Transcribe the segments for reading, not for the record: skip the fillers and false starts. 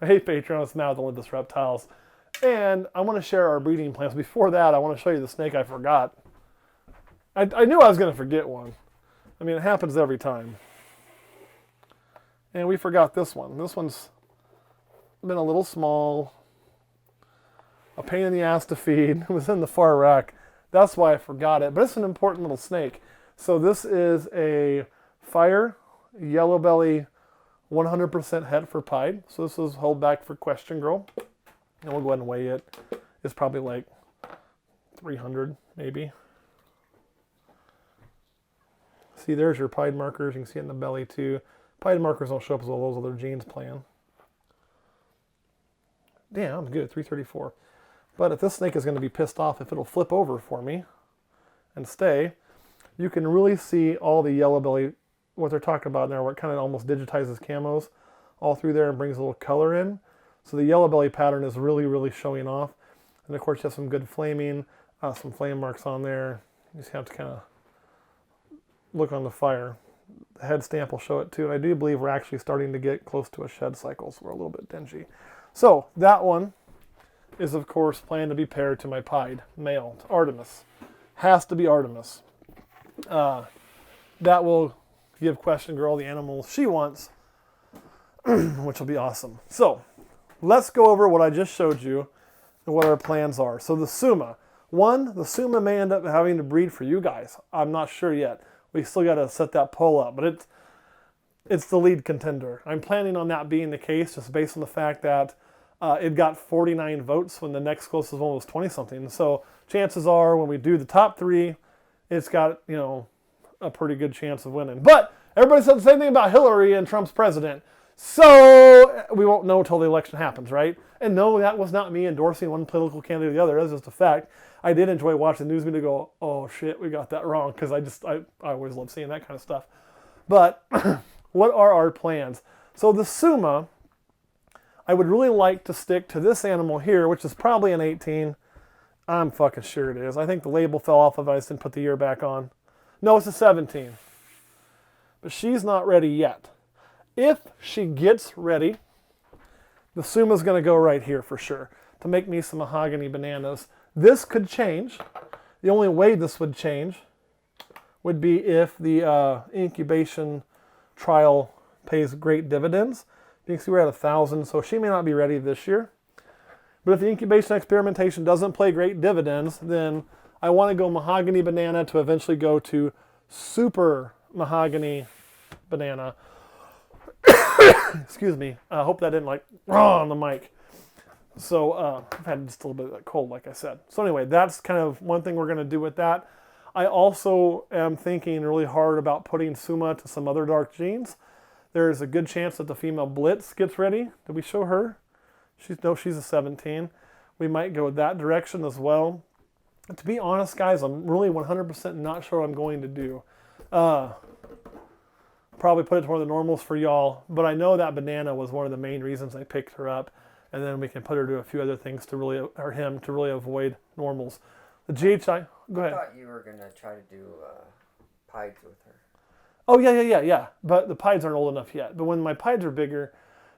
Hey, Patreon, it's Matt with Olympus Reptiles. And I want to share our breeding plans. Before that, I want to show you the snake I forgot. I knew I was going to forget one. I mean, it happens every time. And we forgot this one. This one's been a little small. A pain in the ass to feed. It was in the far rack. That's why I forgot it. But it's an important little snake. So this is a fire yellow belly 100% het for pied. So this is hold back for question girl. And we'll go ahead and weigh it. It's probably like 300 maybe. See, there's your pied markers. You can see it in the belly too. Pied markers don't show up as well as those other genes plan. Damn, I'm good, 334. But if this snake is going to be pissed off if it'll flip over for me and stay, you can really see all the yellow belly, what they're talking about there, where it kind of almost digitizes camos all through there and brings a little color in. So the yellow belly pattern is really, really showing off. And of course you have some good flaming, some flame marks on there. You just have to kind of look on the fire. The head stamp will show it too. And I do believe we're actually starting to get close to a shed cycle, so we're a little bit dingy. So that one is of course planned to be paired to my pied male, Artemis. Has to be Artemis. That will give Question Girl the animals she wants, which will be awesome. So let's go over what I just showed you and what our plans are. So the Suma. The Suma may end up having to breed for you guys. I'm not sure yet. We still got to set that poll up, but it's the lead contender. I'm planning on that being the case just based on the fact that it got 49 votes when the next closest one was 20-something. So chances are when we do the top three, it's got, you know, a pretty good chance of winning. But everybody said the same thing about Hillary and Trump's president. So we won't know until the election happens, right? And no, that was not me endorsing one political candidate or the other. That's just a fact. I did enjoy watching the news media go, oh shit, we got that wrong, because I always love seeing that kind of stuff. But what are our plans? So the Suma, I would really like to stick to this animal here, which is probably an 18. I'm fucking sure it is. I think the label fell off of it. I just didn't put the year back on. No, it's a 17. But she's not ready yet. If she gets ready, the Suma's going to go right here for sure to make me some mahogany bananas. This could change. The only way this would change would be if the incubation trial pays great dividends. You can see we're at 1,000, so she may not be ready this year. But if the incubation experimentation doesn't pay great dividends, then I want to go mahogany banana to eventually go to super mahogany banana. Excuse me. I hope that didn't like raw on the mic. So I've had just a little bit of that cold, like I said. So anyway, that's kind of one thing we're going to do with that. I also am thinking really hard about putting Suma to some other dark genes. There's a good chance that the female Blitz gets ready. Did we show her? She's a 17. We might go that direction as well. To be honest, guys, I'm really 100% not sure what I'm going to do. Probably put it to one of the normals for y'all, but I know that banana was one of the main reasons I picked her up, and then we can put her to a few other things to really, or him, to really avoid normals. The GHI, go ahead. I thought you were going to try to do pieds with her. Oh, yeah. But the pieds aren't old enough yet. But when my pieds are bigger,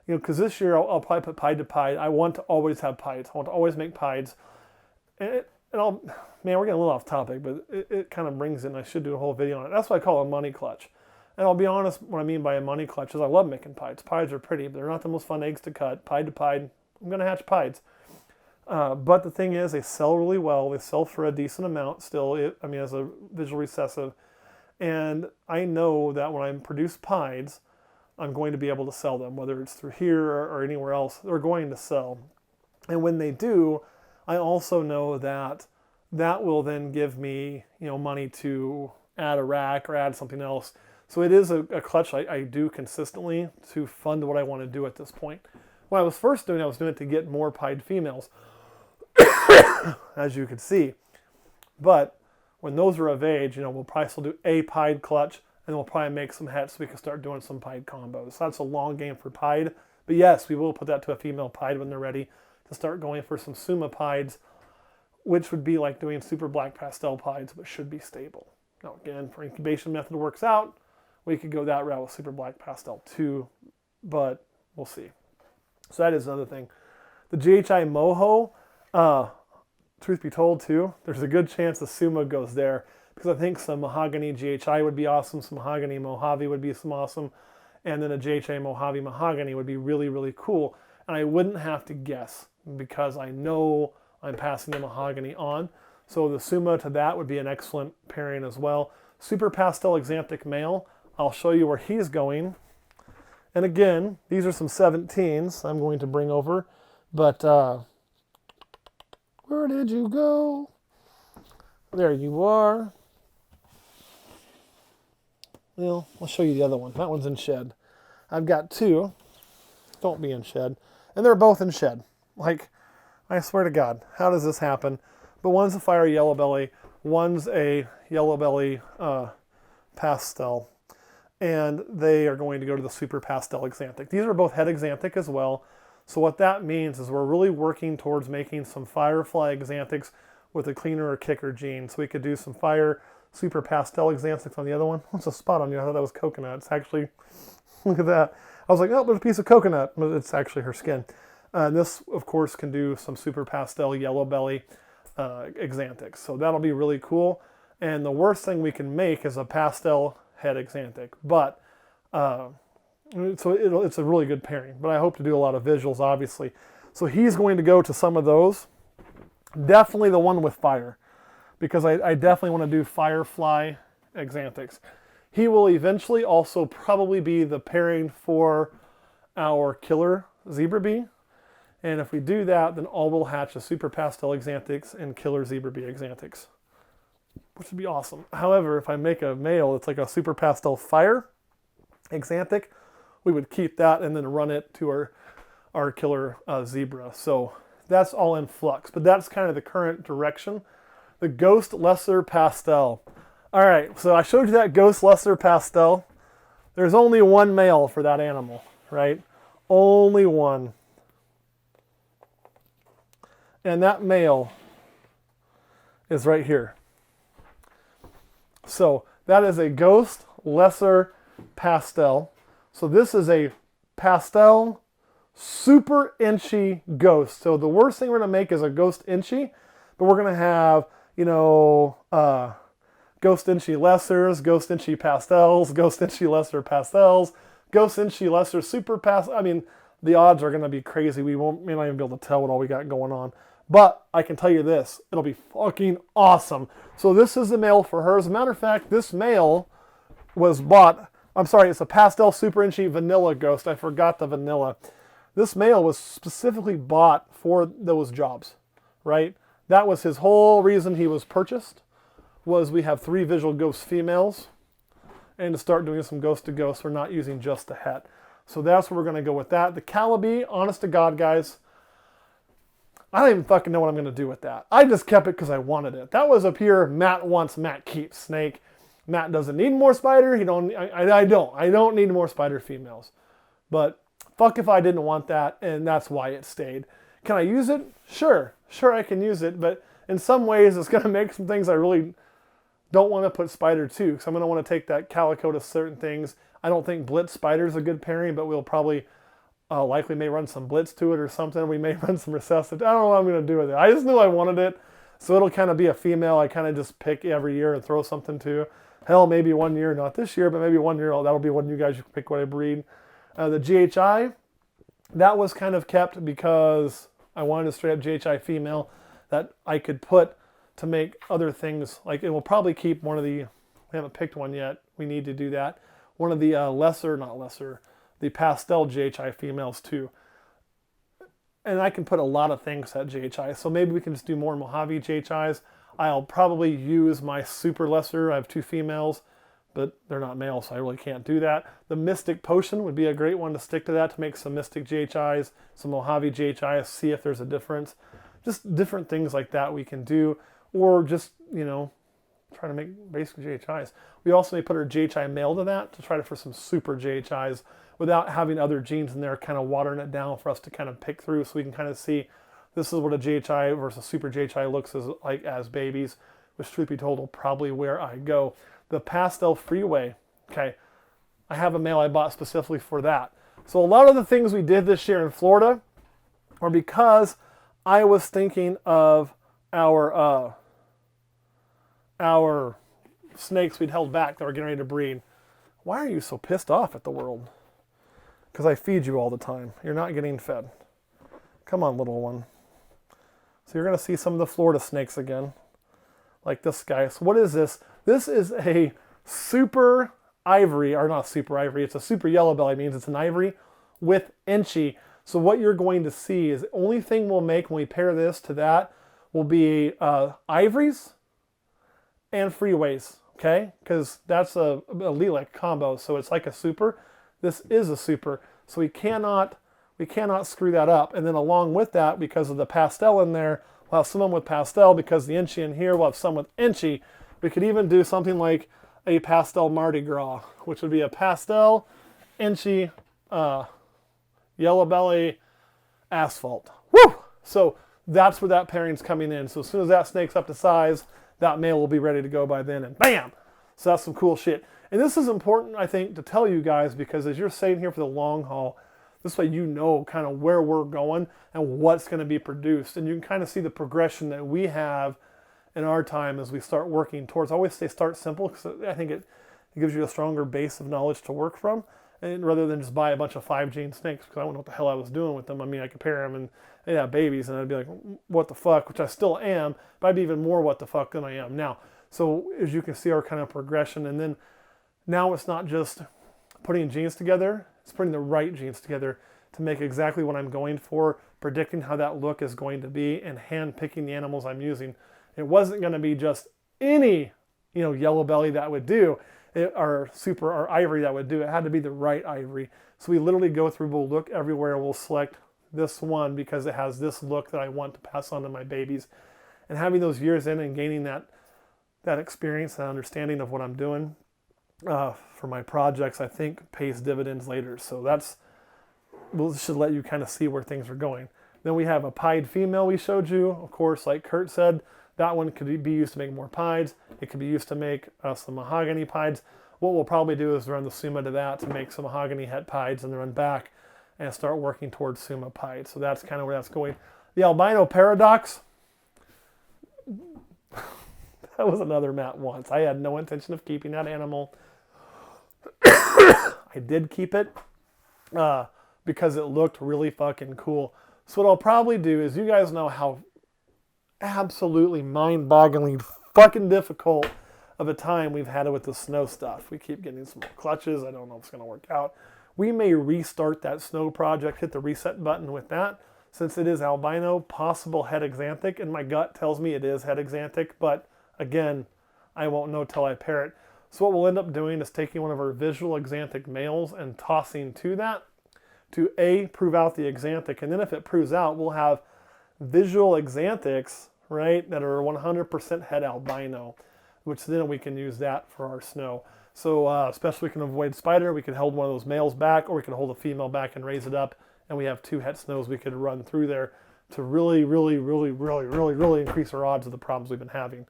you know, because this year I'll probably put pied to pied. I want to always have pieds. I want to always make pieds. Man, we're getting a little off topic, but it kind of brings in, I should do a whole video on it. That's what I call a money clutch. And I'll be honest, what I mean by a money clutch is I love making pieds. Pieds are pretty, but they're not the most fun eggs to cut. Pied to pied, I'm going to hatch pieds. But the thing is, they sell really well. They sell for a decent amount still, as a visual recessive. And I know that when I produce pieds, I'm going to be able to sell them, whether it's through here or anywhere else. They're going to sell. And when they do, I also know that that will then give me, you know, money to add a rack or add something else. So it is a clutch I do consistently to fund what I want to do at this point. When I was first doing it, I was doing it to get more pied females, as you could see. But when those are of age, you know, we'll probably still do a pied clutch, and we'll probably make some hets so we can start doing some pied combos. So that's a long game for pied. But yes, we will put that to a female pied when they're ready to start going for some Suma pieds, which would be like doing super black pastel pieds, but should be stable. Now again, for incubation method works out, we could go that route with super black pastel too, but we'll see. So that is another thing. The GHI Moho, truth be told too, there's a good chance the Suma goes there because I think some Mahogany GHI would be awesome, some Mahogany Mojave would be some awesome, and then a GHI Mojave Mahogany would be really, really cool. And I wouldn't have to guess because I know I'm passing the Mahogany on. So the Suma to that would be an excellent pairing as well. Super Pastel Axanthic Male, I'll show you where he's going. And again, these are some 17s I'm going to bring over. But where did you go? There you are. Well, I'll show you the other one. That one's in shed. I've got two. Don't be in shed. And they're both in shed. Like, I swear to God, how does this happen? But one's a fire yellow belly. One's a yellow belly pastel. And they are going to go to the Super Pastel Axanthic. These are both head Axanthic as well. So what that means is we're really working towards making some Firefly Axanthics with a cleaner or kicker gene. So we could do some Fire Super Pastel Axanthics on the other one. What's a spot on you? I thought that was coconut. It's actually, look at that. I was like, oh, there's a piece of coconut. But it's actually her skin. This, of course, can do some Super Pastel Yellow Belly Axanthics. So that'll be really cool. And the worst thing we can make is a pastel head Axanthic. But so it's a really good pairing, but I hope to do a lot of visuals, obviously. So he's going to go to some of those. Definitely the one with fire, because I definitely want to do Firefly Axanthics. He will eventually also probably be the pairing for our killer Zebra Bee. And if we do that, then all will hatch is Super Pastel Axanthics and killer Zebra Bee Axanthics, which would be awesome. However, if I make a male, it's like a Super Pastel Fire Axanthic, we would keep that and then run it to our killer zebra. So that's all in flux, but that's kind of the current direction. The Ghost Lesser Pastel. All right, so I showed you that Ghost Lesser Pastel. There's only one male for that animal, right? Only one. And that male is right here. So that is a Ghost Lesser Pastel. So this is a pastel super inchy ghost. So the worst thing we're going to make is a ghost inchy, but we're going to have, ghost inchy lessers, ghost inchy pastels, ghost inchy lesser pastels, ghost inchy lesser super pastel. I mean, the odds are going to be crazy. We may not even be able to tell what all we got going on. But I can tell you this, it'll be fucking awesome. So this is the male for her. As a matter of fact, this male was bought, it's a pastel super inchy vanilla ghost. I forgot the vanilla. This male was specifically bought for those jobs, right? That was his whole reason he was purchased, was we have 3 visual ghost females, and to start doing some ghost to ghost, we're not using just the het. So that's where we're going to go with that. The Calibi, honest to God, guys, I don't even fucking know what I'm going to do with that. I just kept it because I wanted it. That was a pure Matt wants, Matt keeps snake. Matt doesn't need more spider. I don't need more spider females. But fuck if I didn't want that, and that's why it stayed. Can I use it? Sure I can use it, but in some ways it's going to make some things I really don't want to put spider to, because I'm going to want to take that calico to certain things. I don't think Blitz spider is a good pairing, but we'll probably likely may run some Blitz to it or something. We may run some Recessive. I don't know what I'm going to do with it. I just knew I wanted it, so it'll kind of be a female I kind of just pick every year and throw something to. Hell, maybe one year, not this year, but maybe one year, that'll be one you guys can pick what I breed. The GHI, that was kind of kept because I wanted a straight up GHI female that I could put to make other things. Like, it will probably keep one of the, we haven't picked one yet, we need to do that. One of the the pastel GHI females too. And I can put a lot of things at GHI, so maybe we can just do more Mojave GHIs. I'll probably use my super lesser. I have 2 females, but they're not male, so I really can't do that. The Mystic Potion would be a great one to stick to that, to make some Mystic GHIs, some Mojave GHIs, see if there's a difference. Just different things like that we can do, or just, try to make basic GHIs. We also may put our GHI male to that to try for some super GHIs without having other genes in there kind of watering it down for us to kind of pick through, so we can kind of see this is what a GHI versus super GHI looks like as babies, which, truth be told, will probably where I go. The Pastel Freeway, okay, I have a male I bought specifically for that. So a lot of the things we did this year in Florida are because I was thinking of our snakes we'd held back that were getting ready to breed. Why are you so pissed off at the world? Because I feed you all the time. You're not getting fed. Come on, little one. So you're going to see some of the Florida snakes again. Like this guy. So what is this? This is a super ivory, or not super ivory, it's a super yellow belly, means it's an ivory with inchy. So what you're going to see is the only thing we'll make when we pair this to that will be ivories and freeways, okay? Because that's a lilac combo, so it's like a super. This is a super, so we cannot screw that up. And then along with that, because of the pastel in there, we'll have some with pastel. Because the inchy in here, we'll have some with inchy. We could even do something like a pastel Mardi Gras, which would be a pastel, inchy, yellow belly, asphalt. Woo! So that's where that pairing's coming in. So as soon as that snake's up to size, that male will be ready to go by then, and bam! So that's some cool shit. And this is important, I think, to tell you guys, because as you're sitting here for the long haul, this way you know kind of where we're going and what's going to be produced. And you can kind of see the progression that we have in our time as we start working towards. I always say start simple, because I think it gives you a stronger base of knowledge to work from, and rather than just buy a bunch of 5-gene snakes, because I don't know what the hell I was doing with them. I mean, I could pair them and they'd have babies, and I'd be like, what the fuck, which I still am, but I'd be even more what the fuck than I am now. So as you can see our kind of progression, and then now it's not just putting genes together, it's putting the right genes together to make exactly what I'm going for, predicting how that look is going to be, and hand picking the animals I'm using. It wasn't going to be just any, yellow belly that would do, or super or ivory that would do. It had to be the right ivory. So we literally go through, we'll look everywhere, we'll select this one because it has this look that I want to pass on to my babies. And having those years in and gaining that experience and understanding of what I'm doing for my projects, I think pays dividends later. So we should let you kind of see where things are going. Then we have a pied female we showed you. Of course, like Kurt said, that one could be used to make more pieds. It could be used to make some mahogany pieds. What we'll probably do is run the Suma to that to make some mahogany het pieds, and then run back and start working towards Suma pieds. So that's kind of where that's going. The albino paradox, that was another Matt once. I had no intention of keeping that animal. I did keep it because it looked really fucking cool. So what I'll probably do is, you guys know how absolutely mind-bogglingly fucking difficult of a time we've had it with the snow stuff. We keep getting some more clutches. I don't know if it's going to work out. We may restart that snow project, hit the reset button with that, since it is albino, possible het axanthic, and my gut tells me it is het axanthic, but again, I won't know till I pair it. So what we'll end up doing is taking one of our visual axanthic males and tossing to that to prove out the axanthic, and then if it proves out, we'll have visual axanthics, right, that are 100% het albino, which then we can use that for our snow. So especially we can avoid spider, we could hold one of those males back, or we could hold a female back and raise it up, and we have 2 het snows we could run through there to really, really, really, really, really, really increase our odds of the problems we've been having,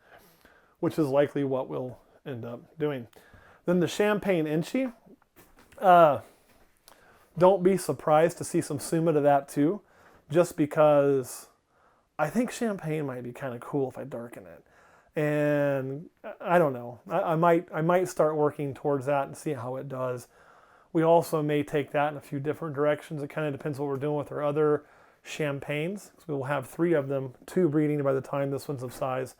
which is likely what we'll end up doing. Then the Champagne Inchy, don't be surprised to see some Suma to that too, just because I think Champagne might be kind of cool if I darken it. And I don't know. I might start working towards that and see how it does. We also may take that in a few different directions. It kind of depends what we're doing with our other champagnes. So we'll have 3 of them, 2 breeding by the time this one's of size.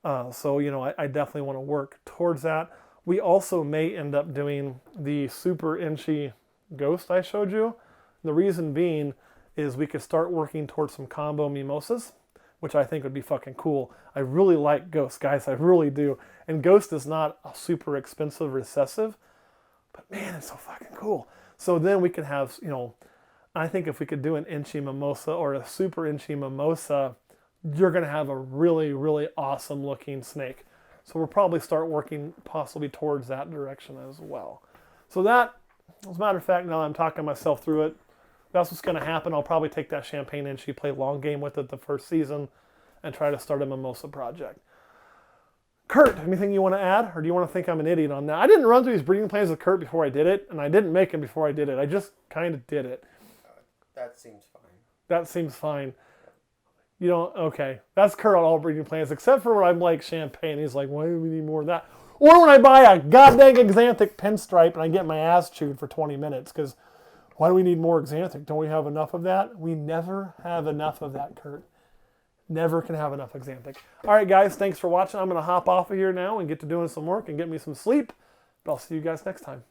So I definitely want to work towards that. We also may end up doing the super inchy ghost I showed you. The reason being is we could start working towards some combo mimosas, which I think would be fucking cool. I really like Ghost, guys. I really do. And Ghost is not a super expensive recessive, but man, it's so fucking cool. So then we could have, I think if we could do an inchy mimosa or a super inchy mimosa, you're going to have a really, really awesome looking snake. So we'll probably start working possibly towards that direction as well. So that, as a matter of fact, now I'm talking myself through it, that's what's going to happen. I'll probably take that Champagne Inchy, play long game with it the first season, and try to start a mimosa project. Kurt, anything you want to add, or do you want to think I'm an idiot on that? I didn't run through these breeding plans with Kurt before I did it, and I didn't make them before I did it. I just kind of did it. That seems fine. That seems fine. You don't, okay. That's Kurt on all breeding plans, except for when I'm like Champagne. He's like, why do we need more of that? Or when I buy a goddamn Xanthic pinstripe and I get my ass chewed for 20 minutes, because why do we need more Xanthic? Don't we have enough of that? We never have enough of that, Kurt. Never can have enough Xanthic. All right, guys, thanks for watching. I'm going to hop off of here now and get to doing some work and get me some sleep. But I'll see you guys next time.